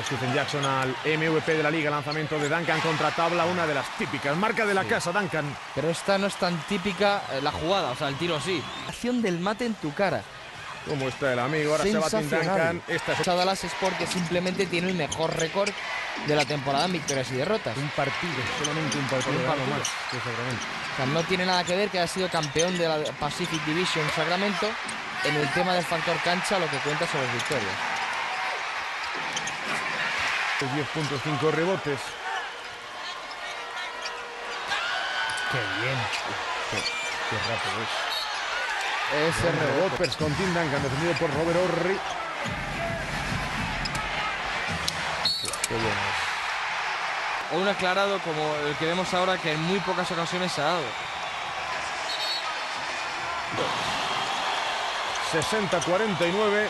Stephen Jackson al MVP de la liga. Lanzamiento de Duncan contra tabla, una de las típicas. Marca de la casa, Duncan. Pero esta no es tan típica la jugada, o sea, el tiro sí. Acción del mate en tu cara. ¿Cómo está el amigo? Ahora se va Tim Duncan. Esta es Dallas Sport, que simplemente tiene el mejor récord de la temporada en victorias y derrotas. un partido, solamente un partido. Más. O sea, no tiene nada que ver que haya sido campeón de la Pacific Division Sacramento. En el tema del factor cancha, lo que cuenta son las victorias. 10 puntos, 5 rebotes. ¡Qué bien! Qué rápido es. Ese rebote. Con Tim Duncan, defendido por Robert Horry. Qué bueno es. Un aclarado como el que vemos ahora, que en muy pocas ocasiones se ha dado. 60-49.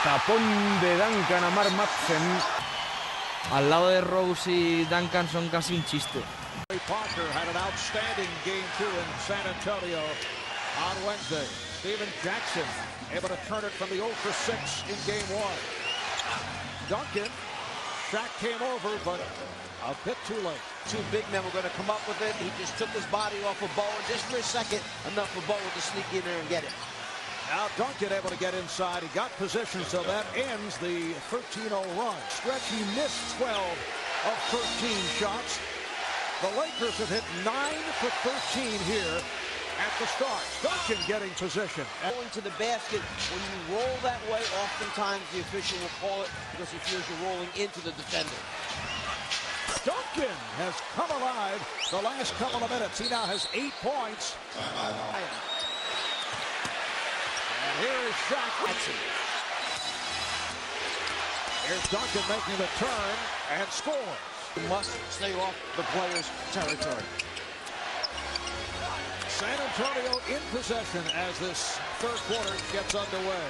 Tapón de Duncan a Mark Madsen. Al lado de Rose y Duncan son casi un chiste. Parker had an outstanding game 2 in San Antonio on Wednesday. Stephen Jackson able to turn it from the 0 for 6 in game 1. Duncan, Shaq came over, but a bit too late. Two big men were going to come up with it. He just took his body off of Bowen just for a second, enough for Bowen to sneak in there and get it. Now Duncan able to get inside. He got position, so that ends the 13-0 run. Stretch, he missed 12 of 13 shots. The Lakers have hit 9 for 13 here at the start. Duncan getting position. Going to the basket, when you roll that way, oftentimes the official will call it because he feels you're rolling into the defender. Duncan has come alive the last couple of minutes. He now has 8 points. And here is Shaq. Here's Duncan making the turn and scores. You must stay off the player's territory. San Antonio in possession as this third quarter gets underway.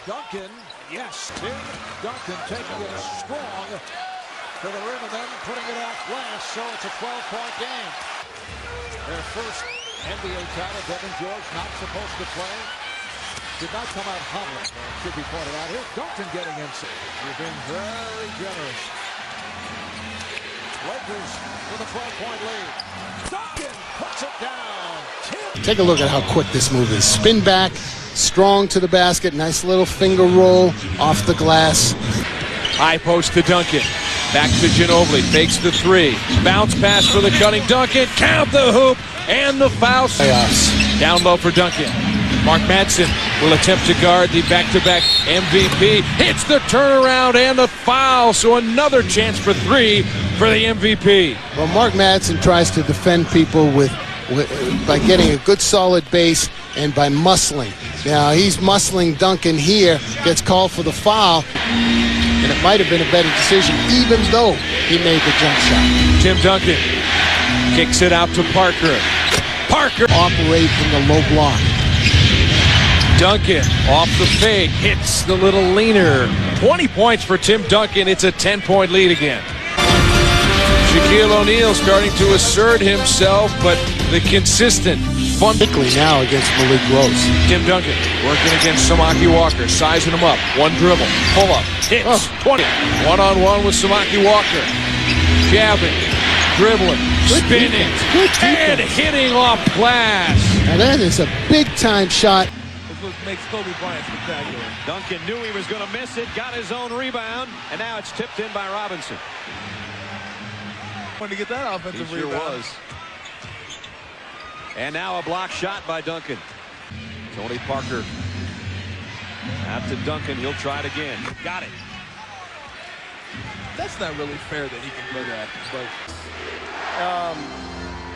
Duncan, yes, Tim Duncan taking it strong to the rim and then putting it out glass, so it's a 12-point game. Their first NBA title, Devin George not supposed to play. Did not come out humbling, should be pointed out. Here's Duncan getting inside. You're being very generous. Lakers with a 12-point lead. Duncan puts it down. Take a look at how quick this move is. Spin back, strong to the basket, nice little finger roll off the glass. High post to Duncan. Back to Ginobili. Fakes the three. Bounce pass for the cutting Duncan. Count the hoop and the foul. Playoffs. Down low for Duncan. Mark Madsen will attempt to guard the back-to-back MVP. Hits the turnaround and the foul, so another chance for 3 for the MVP. Well, Mark Madsen tries to defend people by getting a good solid base and by muscling. Now he's muscling Duncan here, gets called for the foul, and it might have been a better decision even though he made the jump shot. Tim Duncan kicks it out to Parker. Parker operate from the low block. Duncan off the fake, hits the little leaner. 20 points for Tim Duncan. It's a 10-point lead again. Shaquille O'Neal starting to assert himself, but the consistent fun. Quickly now against Malik Rose. Tim Duncan working against Samaki Walker, sizing him up. One dribble, pull up, hits, 20. One-on-one with Samaki Walker. Jabbing, dribbling, spinning, and hitting off glass. Now that is a big-time shot. Makes Kobe Bryant spectacular. Duncan knew he was going to miss it, got his own rebound, and now it's tipped in by Robinson. Wanted to get that offensive He sure rebound. was. And now a block shot by Duncan. Tony Parker out to Duncan. He'll try it again. Got it. That's not really fair that he can do that. But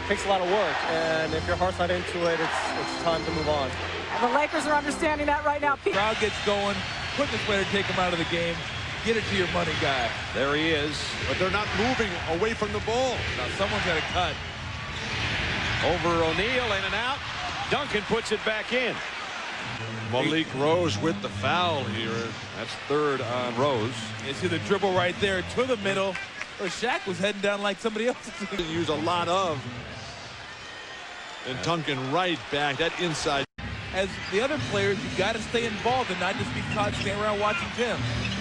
takes a lot of work, and if your heart's not into it, it's time to move on. The Lakers are understanding that right now. Crowd gets going, put this way to take him out of the game, get it to your money guy. There he is. But they're not moving away from the ball. Now someone's got to cut. Over O'Neal, in and out. Duncan puts it back in. Malik Rose with the foul here. That's third on Rose. You see the dribble right there to the middle. Or Shaq was heading down like somebody else. Use a lot of. And Duncan right back, that inside. as the other players, you got to stay involved and not just be caught standing around watching Tim.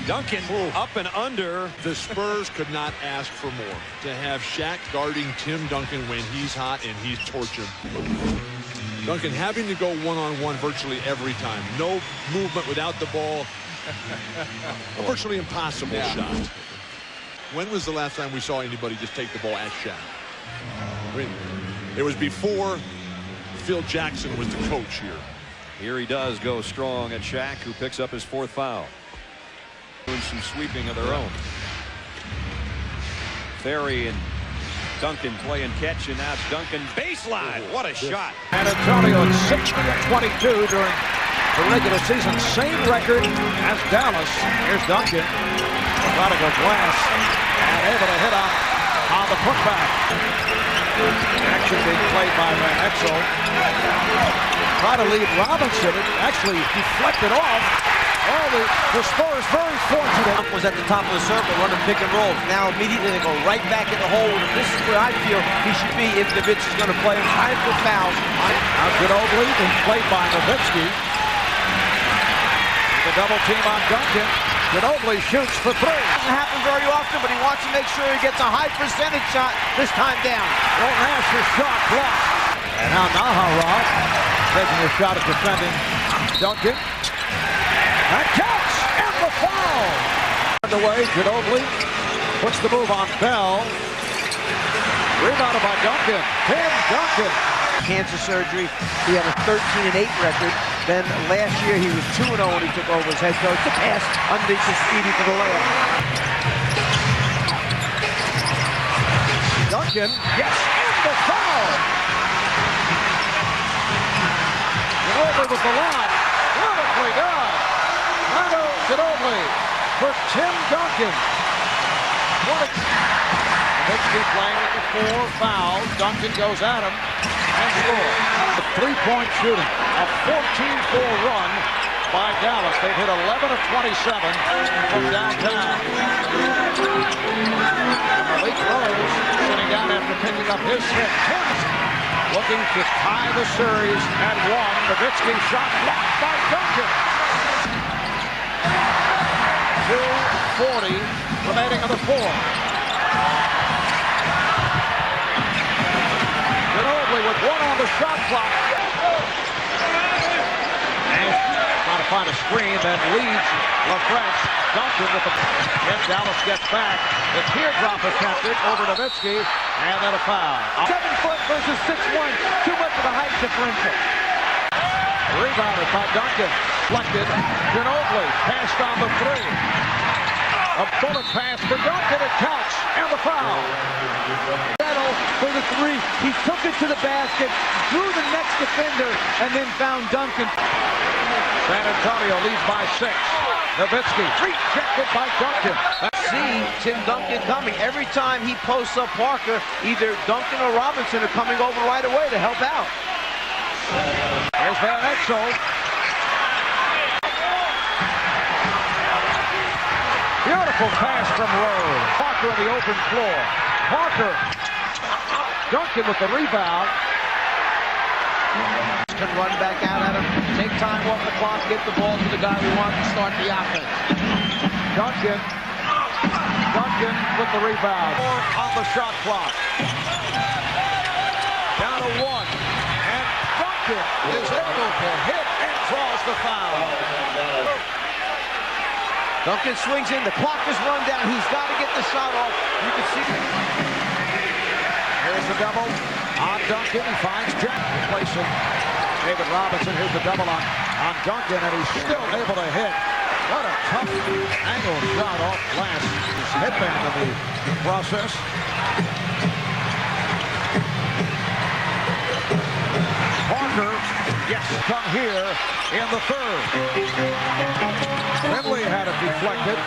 Duncan up and under. The Spurs could not ask for more. To have Shaq guarding Tim Duncan when he's hot and he's tortured. Duncan having to go one-on-one virtually every time. No movement without the ball. A virtually impossible shot. When was the last time we saw anybody just take the ball at Shaq? I mean, it was before Phil Jackson was the coach here. Here he does go strong at Shaq, who picks up his 4th foul. Doing some sweeping of their own. Ferry and Duncan playing catch, and now it's Duncan baseline. What a shot. San Antonio at 60-22 during the regular season. Same record as Dallas. Here's Duncan. Prodigal glass and able to hit on the putback. Action being played by Van Exel. Try to lead Robinson. It actually deflected off. Oh, the Spurs very fortunate. Was at the top of the circle running pick and roll. Now immediately they go right back in the hole. This is where I feel he should be if Nowitzki is going to play. Time for fouls. Now G.O.A.T being played by Nowitzki. The double team on Duncan. G.O.A.T shoots for 3. Doesn't happen very often, but he wants to make sure he gets a high percentage shot this time down. Well, Nash's shot blocked. And now Naharov taking a shot at defending Duncan. That counts, and the foul. Underway, G.O.A.T puts the move on Bell. Rebounded by Duncan. Tim Duncan. Cancer surgery. He had a 13-8 record. Then last year he was 2-0 when he took over as head coach. The pass underneath to Speedy for the layup. Duncan, yes, and the foul. G.O.A.T with the line. Beautifully done. G.O.A.T for Tim Duncan. Nowitzki playing with the 4 fouls. Duncan goes at him and scores. The 3-point shooting. A 14-4 run by Dallas. They've hit 11 of 27 from downtown. Malik Rose sitting down after picking up his hit. Tim looking to tie the series at 1. Nowitzki shot blocked by Duncan. 2:40 remaining on the 4th. G.O.A.T with 1 on the shot clock. And trying to find a screen, then leads LaFrench. Duncan with the... If Dallas gets back, the teardrop attempted over Nowitzki, and then a foul. 7 foot versus 6'1". Too much of a height differential. Rebounded by Duncan. Deflected. G.O.A.T passed on the 3. A bullet pass for Duncan. It counts. And the foul. Settle for the 3. He took it to the basket, drew the next defender, and then found Duncan. San Antonio leads by 6. Nowitzki rejected by Duncan. See Tim Duncan coming. Every time he posts up Parker, either Duncan or Robinson are coming over right away to help out. There's Van Exel. Beautiful pass from Rose. Parker on the open floor. Parker. Duncan with the rebound. Can run back out at him. Take time off the clock. Get the ball to the guy who wants to start the offense. Duncan with the rebound. 4 on the shot clock. Down to 1. And Duncan is able to hit and draws the foul. Duncan swings in. The clock is run down. He's got to get the shot off. You can see. Here's the double on Duncan. He finds Jack replacing David Robinson. Here's the double on Duncan, and he's still able to hit. What a tough angle shot off glass. His headband in the process. Parker gets come here in the 3rd. Finley had it deflected.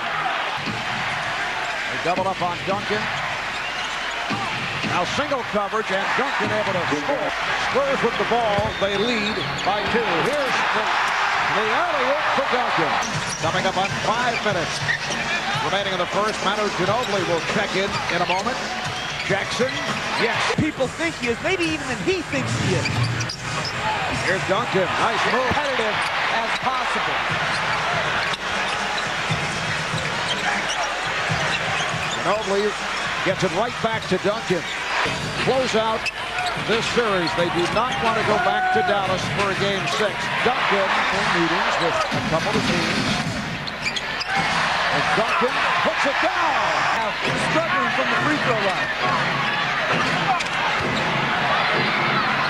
They double up on Duncan. Now single coverage, and Duncan able to score. Spurs with the ball. They lead by 2. Here's the alley-oop for Duncan. Coming up on 5 minutes. Remaining in the first. Manu Ginobili will check in a moment. Jackson, yes. People think he is, maybe even than he thinks he is. Here's Duncan. Nice move. Competitive as possible. Ginobili gets it right back to Duncan. Close out this series. They do not want to go back to Dallas for a game 6. Duncan in meetings with a couple of teams. And Duncan puts it down. Now, struggling from the free throw line.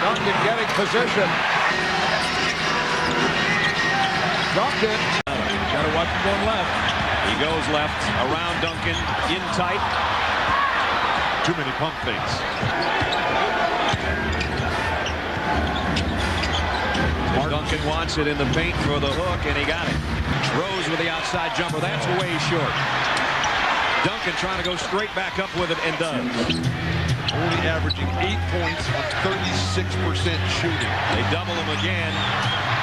Duncan getting position. Duncan. Got to watch him going left. He goes left around Duncan in tight. Too many pump fakes. Duncan wants it in the paint for the hook, and he got it. Rose with the outside jumper. That's way short. Duncan trying to go straight back up with it, and does. Only averaging 8 points on 36% shooting. They double him again.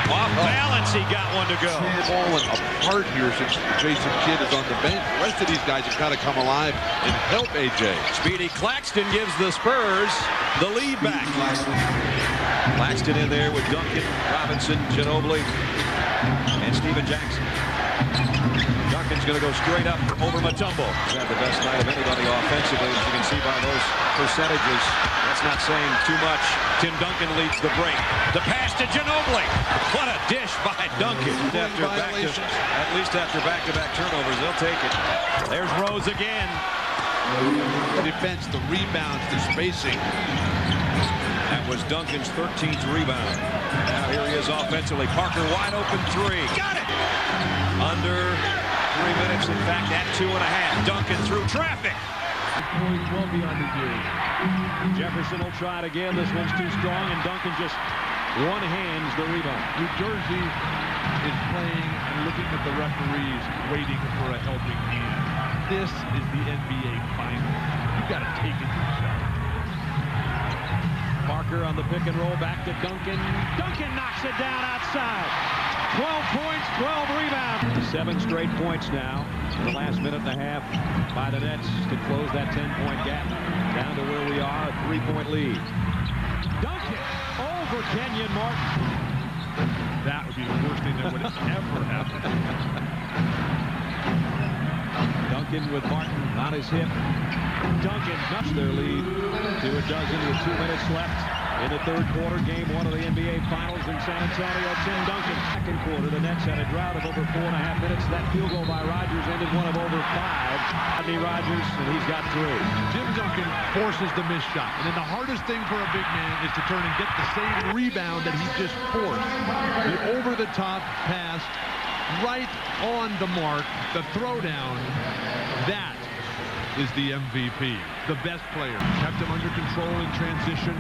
Off balance, he got one to go. Falling apart here since Jason Kidd is on the bench. The rest of these guys have got to come alive and help AJ. Speedy Claxton gives the Spurs the lead back. Claxton in there with Duncan, Robinson, Ginobili, and Steven Jackson. Duncan's going to go straight up over Mutombo. He's had the best night of anybody offensively, as you can see by those percentages. That's not saying too much. Tim Duncan leads the break. The pass to Ginobili. What a dish by Duncan. At least after back-to-back turnovers, they'll take it. There's Rose again. The defense, the rebounds, the spacing. That was Duncan's 13th rebound. Now here he is offensively. Parker wide open three. Got it! Under 3 minutes, in fact, at 2.5. Duncan through traffic. Won't be on the years. Jefferson will try it again. This one's too strong, and Duncan just one-hands the rebound. New Jersey is playing and looking at the referees, waiting for a helping hand. This is the NBA Finals. You've got to take it yourself. Parker on the pick and roll, back to Duncan. Duncan knocks it down outside. 12 points, 12 rebounds. 7 straight points now in the last minute and a half by the Nets to close that 10-point gap down to where we are, a 3-point lead. Duncan over Kenyon Martin. That would be the worst thing that would ever happen. Duncan with Martin on his hip. Duncan nudged their lead to a dozen with 2 minutes left in the third quarter. Game 1 of the NBA Finals in San Antonio. Tim Duncan. Second quarter, the Nets had a drought of over 4.5 minutes. That field goal by Rodgers ended one of over 5. Rodney Rodgers, and he's got 3. Tim Duncan forces the missed shot. And then the hardest thing for a big man is to turn and get the same rebound that he just forced. The over-the-top pass, right on the mark, the throwdown. That is the MVP, the best player. Kept him under control in transition.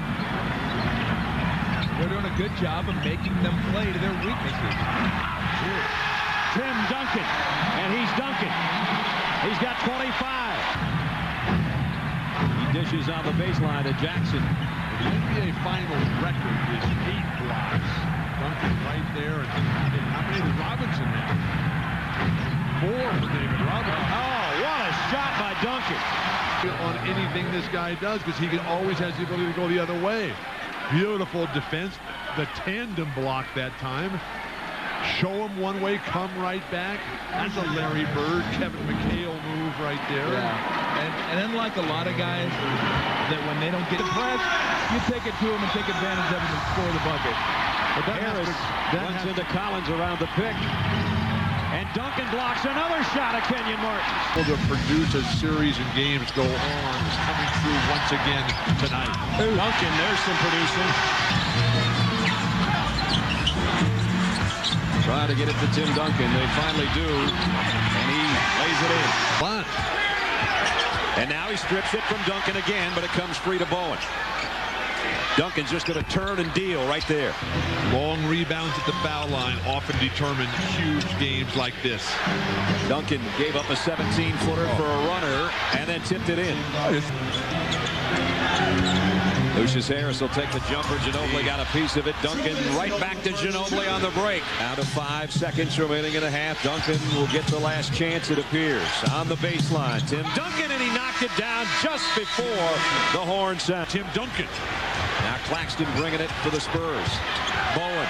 They're doing a good job of making them play to their weaknesses. Tim Duncan, and he's Duncan. He's got 25. He dishes on the baseline to Jackson. The NBA Finals record is 8 blocks. Duncan right there. And how many did Robinson have? 4 for David Robinson. Oh, what a shot by Duncan. On anything this guy does, because he always has the ability to go the other way. Beautiful defense. The tandem block that time. Show him one way, come right back. That's a Larry Bird, Kevin McHale move right there. Yeah. And unlike a lot of guys that when they don't get the press, you take it to them and take advantage of them and score the bucket. But Harris runs into Collins around the pick. And Duncan blocks another shot at Kenyon Martin. To produce a series and games go on is coming through once again tonight. Duncan, there's some producing. Try to get it to Tim Duncan. They finally do. And he lays it in. Fun. And now he strips it from Duncan again, but it comes free to Bowen. Duncan's just going to turn and deal right there. Long rebounds at the foul line often determine huge games like this. Duncan gave up a 17-footer for a runner and then tipped it in. Lucius Harris will take the jumper. Ginobili got a piece of it. Duncan right back to Ginobili on the break. Out of 5 seconds remaining in a half. Duncan will get the last chance, it appears. On the baseline, Tim Duncan, and he knocked it down just before the horn sound. Tim Duncan. Now Claxton bringing it for the Spurs. Bowen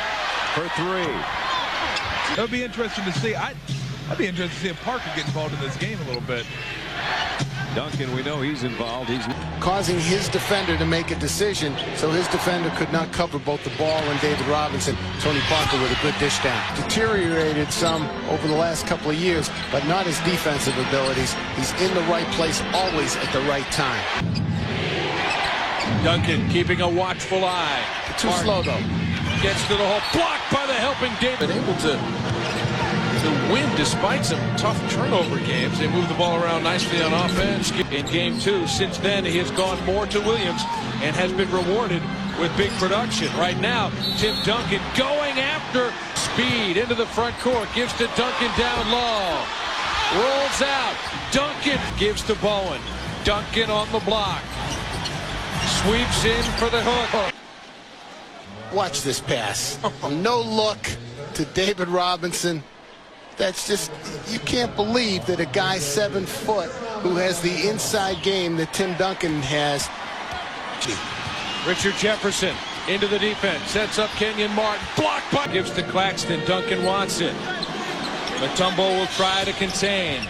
for three. It would be interesting to see. I'd be interested to see if Parker get involved in this game a little bit. Duncan, we know he's involved. He's causing his defender to make a decision, so his defender could not cover both the ball and David Robinson. Tony Parker with a good dish down. Deteriorated some over the last couple of years, but not his defensive abilities. He's in the right place always at the right time. Duncan keeping a watchful eye. Too slow, though. Gets to the hole. Blocked by the helping David. Able to win despite some tough turnover games. They move the ball around nicely on offense. In game 2, since then, he has gone more to Williams and has been rewarded with big production. Right now, Tim Duncan going after speed into the front court. Gives to Duncan down low. Rolls out. Duncan gives to Bowen. Duncan on the block. Sweeps in for the hook. Watch this pass. No look to David Robinson. That's just, you can't believe that a guy 7 foot who has the inside game that Tim Duncan has. Richard Jefferson into the defense, sets up Kenyon Martin, blocked by, gives to Claxton. Duncan wants it. Mutombo will try to contain.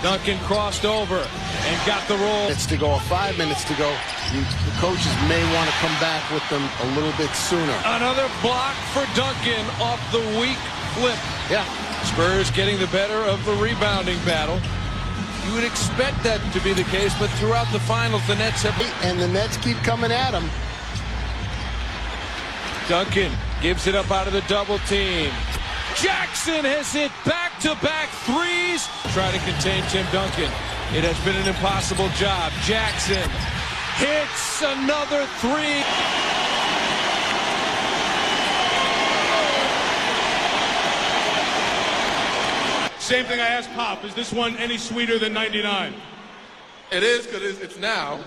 Duncan crossed over and got the roll. It's to go, 5 minutes to go. The coaches may want to come back with them a little bit sooner. Another block for Duncan off the weak flip. Yeah. Spurs getting the better of the rebounding battle. You would expect that to be the case, but throughout the finals, the Nets have... And the Nets keep coming at him. Duncan gives it up out of the double team. Jackson has hit back-to-back threes. Try to contain Tim Duncan. It has been an impossible job. Jackson hits another three. Same thing I asked Pop. Is this one any sweeter than 99? It is, because it's now.